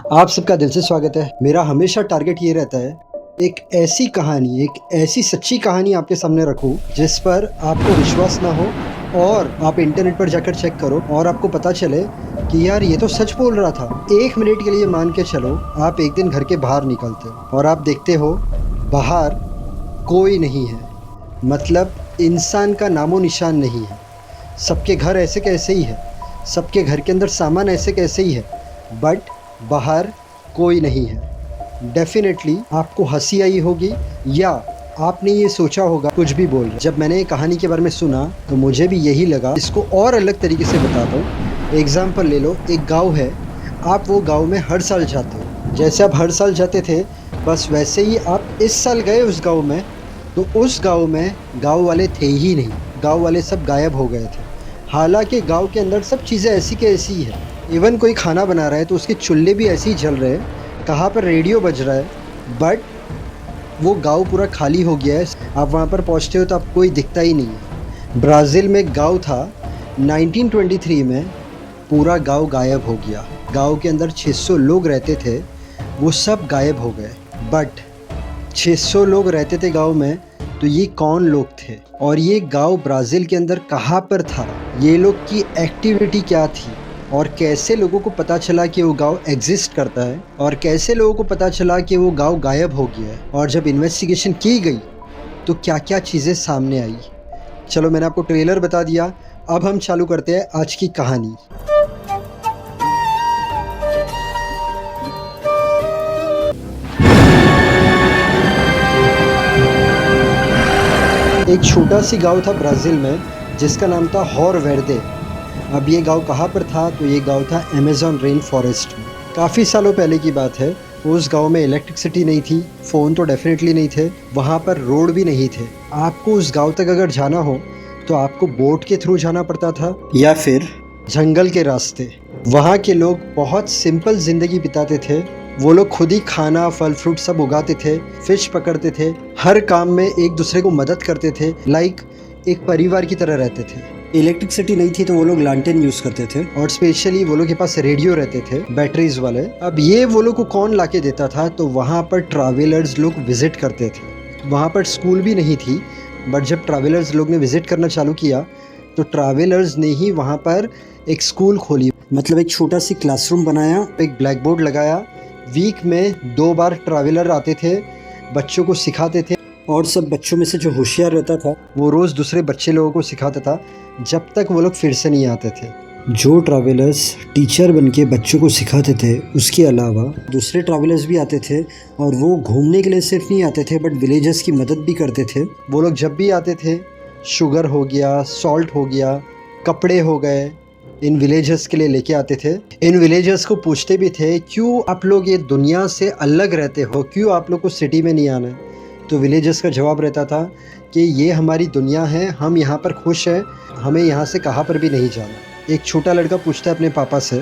आप सबका दिल से स्वागत है। मेरा हमेशा टारगेट ये रहता है, एक ऐसी कहानी, एक ऐसी सच्ची कहानी आपके सामने रखूं जिस पर आपको विश्वास ना हो और आप इंटरनेट पर जाकर चेक करो और आपको पता चले कि यार ये तो सच बोल रहा था। 1 मिनट के लिए मान के चलो, आप एक दिन घर के बाहर निकलते हो और आप देखते हो बाहर कोई नहीं है, मतलब इंसान का नामो निशान नहीं है। सबके घर ऐसे कैसे ही है, सबके घर के अंदर सामान ऐसे कैसे ही है, बट बाहर कोई नहीं है। डेफिनेटली आपको हंसी आई होगी या आपने ये सोचा होगा कुछ भी बोल रहे। जब मैंने ये कहानी के बारे में सुना तो मुझे भी यही लगा, इसको और अलग तरीके से बताता हूँ। एग्जाम्पल ले लो, एक गांव है, आप वो गांव में हर साल जाते हो। जैसे आप हर साल जाते थे, बस वैसे ही आप इस साल गए उस गाँव में, तो उस गाँव में गाँव वाले थे ही नहीं। गाँव वाले सब गायब हो गए थे। हालांकि गांव के अंदर सब चीज़ें ऐसी की ऐसी ही है। इवन कोई खाना बना रहा है तो उसके चूल्हे भी ऐसे ही जल रहे हैं, कहाँ पर रेडियो बज रहा है, बट वो गांव पूरा खाली हो गया है। आप वहाँ पर पहुँचते हो तो आपको कोई दिखता ही नहीं है। ब्राज़ील में एक गाँव था, 1923 में पूरा गाँव गायब हो गया। गाँव के अंदर 600 लोग रहते थे, वो सब गायब हो गए। बट 600 लोग रहते थे गाँव में, तो ये कौन लोग थे और ये गांव ब्राज़ील के अंदर कहाँ पर था, ये लोग की एक्टिविटी क्या थी और कैसे लोगों को पता चला कि वो गांव एग्जिस्ट करता है और कैसे लोगों को पता चला कि वो गांव गायब हो गया है, और जब इन्वेस्टिगेशन की गई तो क्या क्या चीज़ें सामने आई। चलो, मैंने आपको ट्रेलर बता दिया, अब हम चालू करते हैं आज की कहानी। एक छोटा सी गांव था ब्राज़ील में जिसका नाम था हॉर वेर्दे। अब ये गांव कहाँ पर था, तो ये गांव था अमेज़न रेन फॉरेस्ट में। काफ़ी सालों पहले की बात है। उस गांव में इलेक्ट्रिसिटी नहीं थी, फ़ोन तो डेफिनेटली नहीं थे, वहाँ पर रोड भी नहीं थे। आपको उस गांव तक अगर जाना हो तो आपको बोट के थ्रू जाना पड़ता था या फिर जंगल के रास्ते। वहाँ के लोग बहुत सिंपल ज़िंदगी बिताते थे। वो लोग खुद ही खाना, फल फ्रूट सब उगाते थे, फिश पकड़ते थे, हर काम में एक दूसरे को मदद करते थे, लाइक एक परिवार की तरह रहते थे। इलेक्ट्रिसिटी नहीं थी तो वो लोग लालटेन यूज़ करते थे, और स्पेशली वो लोग के पास रेडियो रहते थे, बैटरीज वाले। अब ये वो लोग को कौन ला के देता था, तो वहाँ पर ट्रैवलर्स लोग विजिट करते थे। वहाँ पर स्कूल भी नहीं थी, बट जब ट्रैवलर्स लोग ने विजिट करना चालू किया तो ट्रैवलर्स ने ही वहाँ पर एक स्कूल खोली, मतलब एक छोटा सी क्लासरूम बनाया, एक ब्लैक बोर्ड लगाया। वीक में 2 बार ट्रैवलर आते थे, बच्चों को सिखाते थे, और सब बच्चों में से जो होशियार रहता था वो रोज़ दूसरे बच्चे लोगों को सिखाता था जब तक वो लोग फिर से नहीं आते थे। जो ट्रैवलर्स टीचर बन के बच्चों को सिखाते थे, उसके अलावा दूसरे ट्रैवलर्स भी आते थे, और वो घूमने के लिए सिर्फ नहीं आते थे बट विलेजर्स की मदद भी करते थे। वो लोग जब भी आते थे, शुगर हो गया, सॉल्ट हो गया, कपड़े हो गए, इन विलेजर्स के लिए लेके आते थे। इन विलेजर्स को पूछते भी थे, क्यों आप लोग ये दुनिया से अलग रहते हो, क्यों आप लोग को सिटी में नहीं आना है। तो विलेजर्स का जवाब रहता था कि ये हमारी दुनिया है, हम यहाँ पर खुश हैं, हमें यहाँ से कहाँ पर भी नहीं जाना। एक छोटा लड़का पूछता है अपने पापा से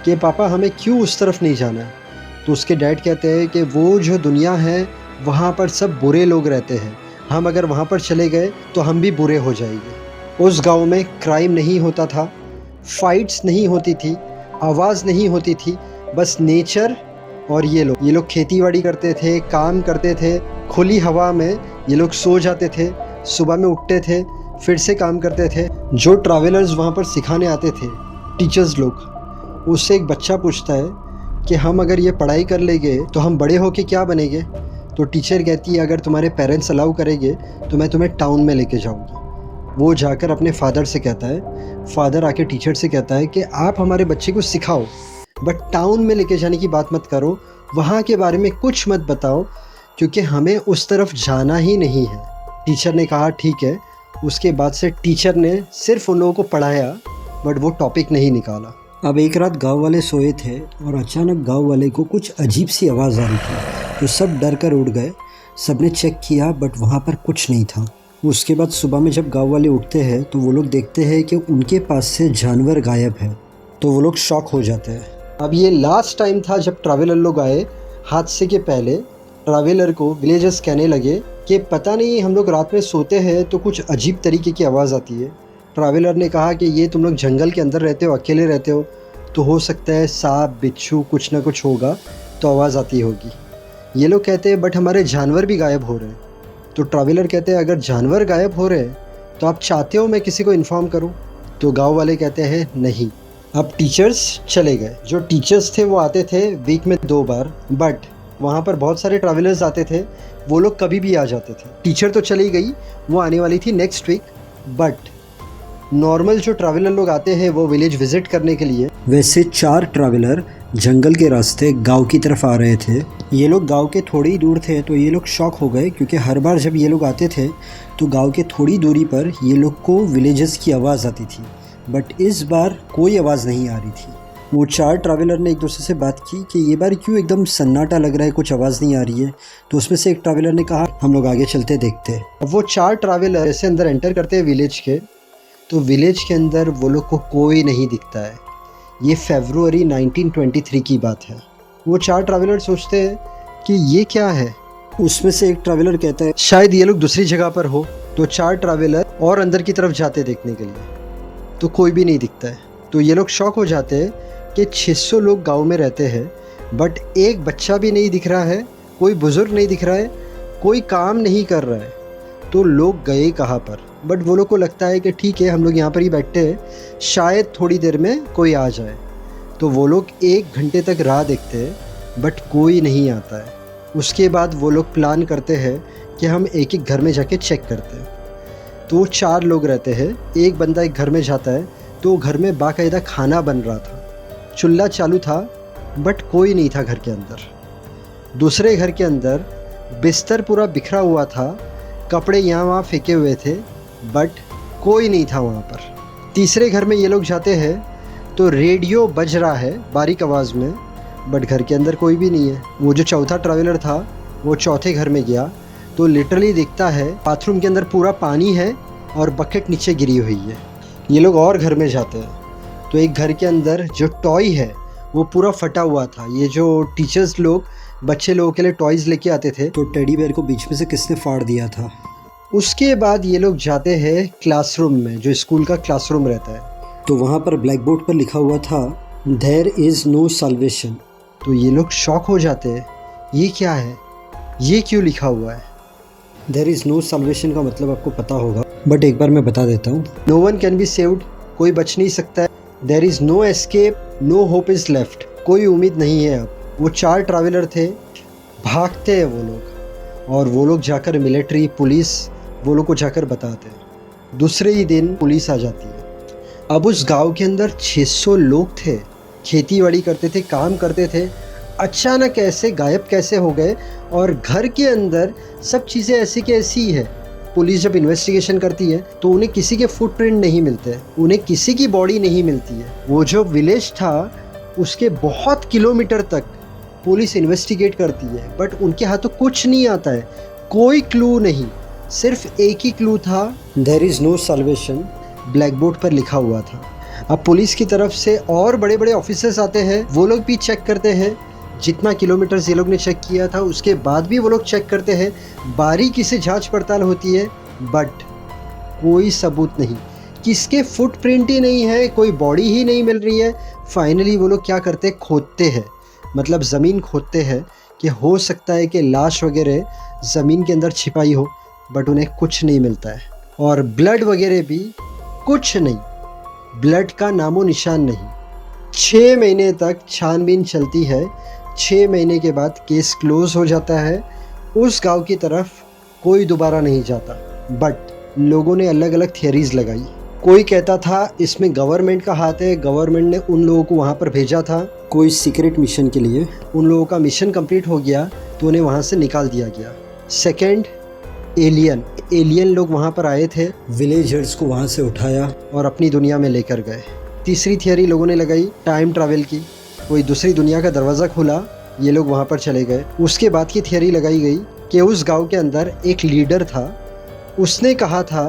कि पापा हमें क्यों उस तरफ नहीं जाना है, तो उसके डैड कहते हैं कि वो जो दुनिया है वहाँ पर सब बुरे लोग रहते हैं, हम अगर वहाँ पर चले गए तो हम भी बुरे हो जाएंगे। उस गाँव में क्राइम नहीं होता था, फाइट्स नहीं होती थी, आवाज़ नहीं होती थी, बस नेचर और ये लोग खेतीबाड़ी करते थे, काम करते थे, खुली हवा में ये लोग सो जाते थे, सुबह में उठते थे, फिर से काम करते थे। जो ट्रैवलर्स वहाँ पर सिखाने आते थे, टीचर्स लोग, उससे एक बच्चा पूछता है कि हम अगर ये पढ़ाई कर लेंगे तो हम बड़े होके क्या बनेंगे। तो टीचर कहती है, अगर तुम्हारे पेरेंट्स अलाउ करेंगे तो मैं तुम्हें टाउन में लेके जाऊँगी। वो जाकर अपने फादर से कहता है, फादर आके टीचर से कहता है कि आप हमारे बच्चे को सिखाओ, बट टाउन में लेके जाने की बात मत करो, वहाँ के बारे में कुछ मत बताओ, क्योंकि हमें उस तरफ जाना ही नहीं है। टीचर ने कहा ठीक है। उसके बाद से टीचर ने सिर्फ उन लोगों को पढ़ाया, बट वो टॉपिक नहीं निकाला। अब एक रात गांव वाले सोए थे और अचानक गांव वाले को कुछ अजीब सी आवाज़ आ रही थी, तो सब डर कर उठ गए। सब ने चेक किया बट वहाँ पर कुछ नहीं था। उसके बाद सुबह में जब गांव वाले उठते हैं तो वो लोग देखते हैं कि उनके पास से जानवर गायब है, तो वो लोग शॉक हो जाते हैं। अब ये लास्ट टाइम था जब ट्रैवलर लोग आए। हादसे के पहले ट्रैवलर को विलेजर्स कहने लगे कि पता नहीं, हम लोग रात में सोते हैं तो कुछ अजीब तरीके की आवाज़ आती है। ट्रैवलर ने कहा कि ये तुम लोग जंगल के अंदर रहते हो, अकेले रहते हो, तो हो सकता है सांप बिच्छू कुछ ना कुछ होगा, तो आवाज़ आती होगी। ये लोग कहते हैं बट हमारे जानवर भी गायब हो रहे हैं। तो ट्रैवलर कहते हैं अगर जानवर गायब हो रहे हैं तो आप चाहते हो मैं किसी को इन्फॉर्म करूं? तो गांव वाले कहते हैं नहीं। अब टीचर्स चले गए। जो टीचर्स थे वो आते थे वीक में 2 बार, बट वहाँ पर बहुत सारे ट्रैवलर्स आते थे, वो लोग कभी भी आ जाते थे। टीचर तो चली गई, वो आने वाली थी नेक्स्ट वीक, बट नॉर्मल जो ट्रैवलर लोग आते हैं वो विलेज विज़िट करने के लिए, वैसे 4 ट्रैवलर जंगल के रास्ते गांव की तरफ आ रहे थे। ये लोग गांव के थोड़ी ही दूर थे, तो ये लोग शॉक हो गए क्योंकि हर बार जब ये लोग आते थे तो गांव के थोड़ी दूरी पर ये लोग को विलेजेस की आवाज़ आती थी, बट इस बार कोई आवाज़ नहीं आ रही थी। वो 4 ट्रैवलर ने एक दूसरे से बात की कि ये बार क्यों एकदम सन्नाटा लग रहा है, कुछ आवाज़ नहीं आ रही है। तो उसमें से एक ट्रैवलर ने कहा हम लोग आगे चलते देखते हैं। अब वो 4 ट्रैवलर ऐसे अंदर एंटर करते हैं विलेज के, तो विलेज के अंदर वो लोग को कोई नहीं दिखता है। ये फरवरी 1923 की बात है। वो 4 ट्रैवलर सोचते हैं कि ये क्या है। उसमें से एक ट्रैवलर कहता है शायद ये लोग दूसरी जगह पर हो। तो 4 ट्रैवलर और अंदर की तरफ जाते देखने के लिए, तो कोई भी नहीं दिखता है। तो ये लोग शॉक हो जाते हैं कि 600 लोग गांव में रहते हैं, बट एक बच्चा भी नहीं दिख रहा है, कोई बुज़ुर्ग नहीं दिख रहा है, कोई काम नहीं कर रहा है। तो लोग गए कहाँ पर? बट वो लोग को लगता है कि ठीक है हम लोग यहाँ पर ही बैठते हैं, शायद थोड़ी देर में कोई आ जाए। तो वो लोग 1 घंटे तक राह देखते हैं, बट कोई नहीं आता है। उसके बाद वो लोग प्लान करते हैं कि हम एक एक घर में जाके चेक करते हैं। तो 4 लोग रहते हैं, एक बंदा एक घर में जाता है, तो घर में बाकायदा खाना बन रहा था, चूल्हा चालू था, बट कोई नहीं था घर के अंदर। दूसरे घर के अंदर बिस्तर पूरा बिखरा हुआ था, कपड़े यहाँ वहाँ फेंके हुए थे, बट कोई नहीं था वहाँ पर। तीसरे घर में ये लोग जाते हैं तो रेडियो बज रहा है बारीक आवाज़ में, बट घर के अंदर कोई भी नहीं है। वो जो चौथा ट्रैवलर था वो चौथे घर में गया, तो लिटरली दिखता है बाथरूम के अंदर पूरा पानी है और बकेट नीचे गिरी हुई है। ये लोग और घर में जाते हैं, तो एक घर के अंदर जो टॉय है वो पूरा फटा हुआ था। ये जो टीचर्स लोग बच्चे लोगों के लिए टॉयज़ लेके आते थे, तो टेडी बेयर को बीच में से किसने फाड़ दिया था। उसके बाद ये लोग जाते हैं क्लासरूम में, जो स्कूल का क्लासरूम रहता है, तो वहाँ पर ब्लैक बोर्ड पर लिखा हुआ था देयर इज़ नो सल्वेशन। तो ये लोग शॉक हो जाते हैं, ये क्या है, ये क्यों लिखा हुआ है। देयर इज़ नो सल्वेशन का मतलब आपको पता होगा, बट एक बार मैं बता देता हूँ। No one can be saved, कोई बच नहीं सकता है। There is no escape, no hope is left, कोई उम्मीद नहीं है अब। वो 4 ट्रैवलर थे, भागते हैं वो लोग, और वो लोग जाकर मिलिट्री पुलिस वो लोग को जाकर बताते हैं। दूसरे ही दिन पुलिस आ जाती है। अब उस गांव के अंदर 600 लोग थे, खेती बाड़ी करते थे, काम करते थे, अचानक ऐसे गायब कैसे हो गए। और घर के अंदर सब चीज़ें ऐसी की ऐसी ही है। पुलिस जब इन्वेस्टिगेशन करती है तो उन्हें किसी के फुटप्रिंट नहीं मिलते, उन्हें किसी की बॉडी नहीं मिलती है। वो जो विलेज था उसके बहुत किलोमीटर तक पुलिस इन्वेस्टिगेट करती है, बट उनके हाथों कुछ नहीं आता है, कोई क्लू नहीं। सिर्फ एक ही क्लू था, there is no salvation, blackboard पर लिखा हुआ था। अब पुलिस की तरफ से और बड़े बड़े ऑफिसर्स आते हैं, वो लोग भी चेक करते हैं। जितना किलोमीटर्स ये लोग ने चेक किया था उसके बाद भी वो लोग चेक करते हैं, बारीकी से जांच पड़ताल होती है, बट कोई सबूत नहीं, किसके फुटप्रिंट ही नहीं है, कोई बॉडी ही नहीं मिल रही है। फाइनली वो लोग क्या करते हैं, खोदते हैं, मतलब ज़मीन खोदते हैं कि हो सकता है कि लाश वगैरह ज़मीन के अंदर छिपाई हो, बट उन्हें कुछ नहीं मिलता है। और ब्लड वगैरह भी कुछ नहीं, ब्लड का नामो निशान नहीं। 6 महीने तक छानबीन चलती है। 6 महीने के बाद केस क्लोज हो जाता है। उस गांव की तरफ कोई दोबारा नहीं जाता, बट लोगों ने अलग अलग थियरीज लगाई। कोई कहता था इसमें गवर्नमेंट का हाथ है, गवर्नमेंट ने उन लोगों को वहाँ पर भेजा था कोई सीक्रेट मिशन के लिए। उन लोगों का मिशन कंप्लीट हो गया तो उन्हें वहाँ से निकाल दिया गया। सेकेंड, एलियन लोग वहाँ पर आए थे, विलेजर्स को वहाँ से उठाया और अपनी दुनिया में लेकर गए। तीसरी थियरी लोगों ने लगाई टाइम ट्रैवल की, कोई दूसरी दुनिया का दरवाज़ा खुला, ये लोग वहाँ पर चले गए। उसके बाद की थियरी लगाई गई कि उस गांव के अंदर एक लीडर था, उसने कहा था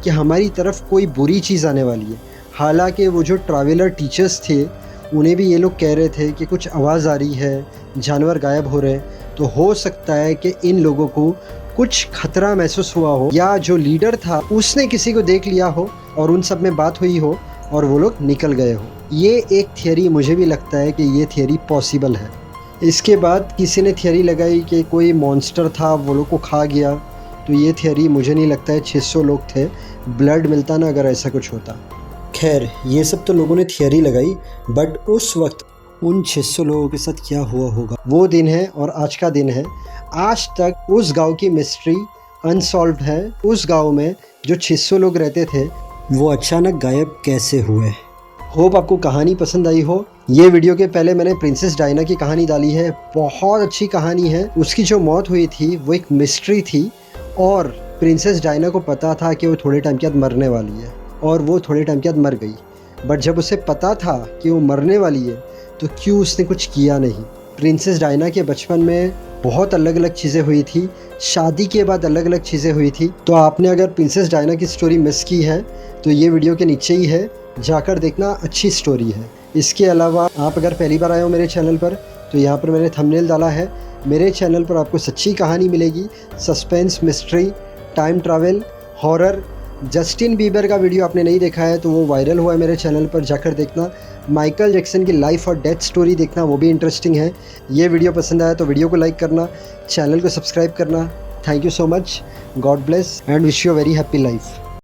कि हमारी तरफ कोई बुरी चीज़ आने वाली है। हालांकि वो जो ट्रैवलर टीचर्स थे उन्हें भी ये लोग कह रहे थे कि कुछ आवाज़ आ रही है, जानवर गायब हो रहे हैं, तो हो सकता है कि इन लोगों को कुछ खतरा महसूस हुआ हो, या जो लीडर था उसने किसी को देख लिया हो और उन सब में बात हुई हो, और वो लोग निकल गए हो। ये एक थियरी मुझे भी लगता है कि ये थियरी पॉसिबल है। इसके बाद किसी ने थियरी लगाई कि कोई मॉन्स्टर था, वो लोग को खा गया। तो ये थियरी मुझे नहीं लगता है, 600 लोग थे, ब्लड मिलता ना अगर ऐसा कुछ होता। खैर, ये सब तो लोगों ने थियरी लगाई, बट उस वक्त उन 600 लोगों के साथ क्या हुआ होगा, वो दिन है और आज का दिन है। आज तक उस गांव की मिस्ट्री अनसॉल्व्ड है। उस गांव में जो 600 लोग रहते थे, वो अचानक गायब कैसे हुए। होप आपको कहानी पसंद आई हो। ये वीडियो के पहले मैंने प्रिंसेस डायना की कहानी डाली है, बहुत अच्छी कहानी है। उसकी जो मौत हुई थी वो एक मिस्ट्री थी और प्रिंसेस डायना को पता था कि वो थोड़े टाइम के बाद मरने वाली है और वो थोड़े टाइम के बाद मर गई। बट जब उसे पता था कि वो मरने वाली है तो क्यों उसने कुछ किया नहीं। प्रिंसेस डायना के बचपन में बहुत अलग अलग चीज़ें हुई थी, शादी के बाद अलग अलग चीज़ें हुई थी। तो आपने अगर प्रिंसेस डायना की स्टोरी मिस की है तो ये वीडियो के नीचे ही है, जाकर देखना, अच्छी स्टोरी है। इसके अलावा आप अगर पहली बार आए हो मेरे चैनल पर तो यहाँ पर मैंने थंबनेल डाला है। मेरे चैनल पर आपको सच्ची कहानी मिलेगी, suspense, mystery, time travel, horror. Justin Bieber का वीडियो आपने नहीं देखा है तो वो वायरल हुआ है मेरे चैनल पर, जाकर देखना। माइकल जैक्सन की लाइफ और डेथ स्टोरी देखना, वो भी इंटरेस्टिंग है। ये वीडियो पसंद आया तो वीडियो को लाइक करना, चैनल को सब्सक्राइब करना। Thank you so much, God bless and wish you a very happy life.